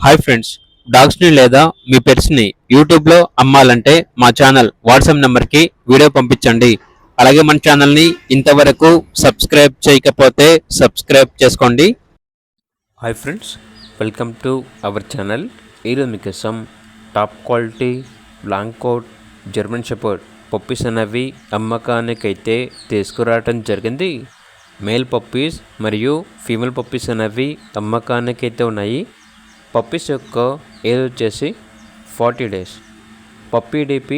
Hi friends, డాగ్స్ని లేదా మీ పెట్స్ని యూట్యూబ్లో అమ్మాలంటే మా ఛానల్ వాట్సాప్ నెంబర్కి వీడియో పంపించండి. అలాగే మన ఛానల్ని ఇంతవరకు సబ్స్క్రైబ్ చేయకపోతే సబ్స్క్రైబ్ చేసుకోండి. Hi friends, welcome to our channel. ఈరోజు మీకోసం top quality black coat German shepherd puppies అనేవి అమ్మకానికైతే తీసుకురావటం జరిగింది. మేల్ పప్పీస్ మరియు ఫీమేల్ పప్పీస్ అనేవి అమ్మకానికైతే ఉన్నాయి. పప్పీస్ యొక్క ఏజ్ వచ్చేసి 40 days. Puppy DP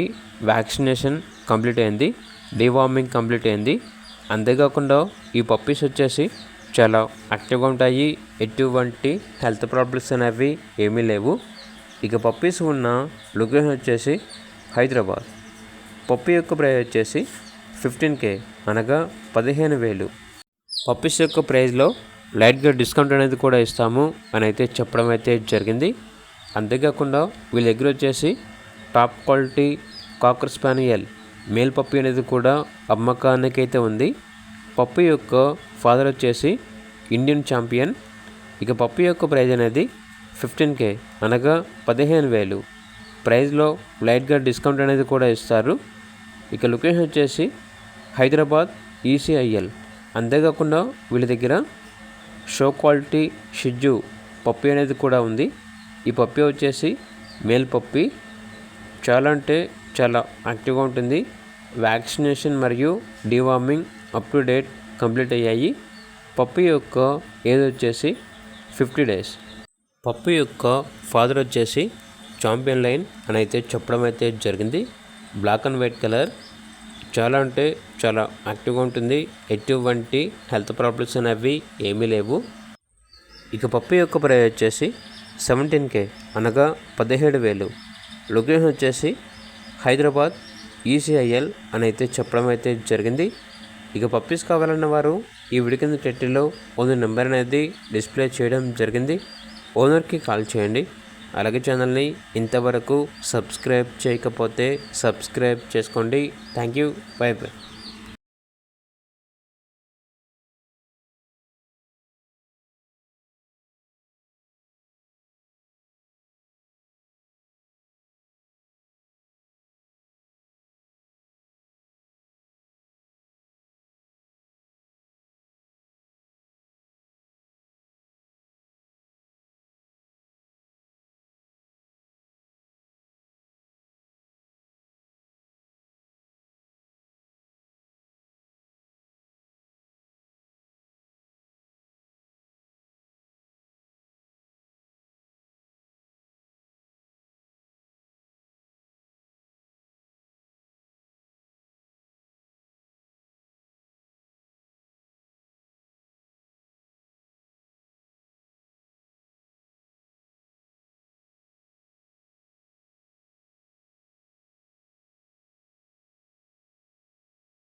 vaccination complete అయింది, డీవార్మింగ్ కంప్లీట్ అయింది. అంతేకాకుండా ఈ పప్పీస్ వచ్చేసి చాలా యాక్టివ్గా ఉంటాయి, ఎటువంటి హెల్త్ ప్రాబ్లమ్స్ అనేవి ఏమీ లేవు. ఇక పప్పీస్ ఉన్న లొకేషన్ వచ్చేసి హైదరాబాద్. పప్పీ యొక్క ప్రైస్ వచ్చేసి 15K అనగా 15,000. పప్పీస్ యొక్క ప్రైస్లో లైట్గా డిస్కౌంట్ అనేది కూడా ఇస్తాము అని అయితే చెప్పడం అయితే జరిగింది. అంతేకాకుండా వీళ్ళ దగ్గర వచ్చేసి top quality cocker spaniel male puppy అనేది కూడా అమ్మకానికి అయితే ఉంది. పప్పీ యొక్క ఫాదర్ వచ్చేసి ఇండియన్ ఛాంపియన్. ఇక పప్పీ యొక్క ప్రైజ్ అనేది 15K అనగా 15,000. ప్రైజ్లో లైట్గా డిస్కౌంట్ అనేది కూడా ఇస్తారు. ఇక లొకేషన్ వచ్చేసి హైదరాబాద్ ECIL. అంతేకాకుండా వీళ్ళ దగ్గర షో క్వాలిటీ షిజ్జు పప్పీ అనేది కూడా ఉంది. ఈ పప్పీ వచ్చేసి మేల్ పప్పీ, చాలా అంటే చాలా యాక్టివ్గా ఉంటుంది. వ్యాక్సినేషన్ మరియు deworming up to date complete అయ్యాయి. పప్పీ యొక్క ఏజ్ వచ్చేసి 50 days. పప్పీ యొక్క ఫాదర్ వచ్చేసి ఛాంపియన్ లైన్ అని అయితే చెప్పడం అయితే జరిగింది. బ్లాక్ అండ్ వైట్ కలర్, చాలా అంటే చాలా యాక్టివ్గా ఉంటుంది, ఎటువంటి హెల్త్ ప్రాబ్లమ్స్ అనేవి ఏమీ లేవు. ఇక పప్పీ యొక్క ప్రైస్ వచ్చేసి 17K అనగా 17,000. లొకేషన్ వచ్చేసి హైదరాబాద్ ECIL అని అయితే చెప్పడం అయితే జరిగింది. ఇక పప్పీస్ కావాలన్న వారు ఈ వీడియో కింద టైటిల్లో ఓనర్ నెంబర్ అనేది డిస్ప్లే చేయడం జరిగింది. ఓనర్కి కాల్ చేయండి. అలాగే ఛానల్ని ఇంతవరకు సబ్స్క్రైబ్ చేయకపోతే సబ్స్క్రైబ్ చేసుకోండి. Thank you. By by.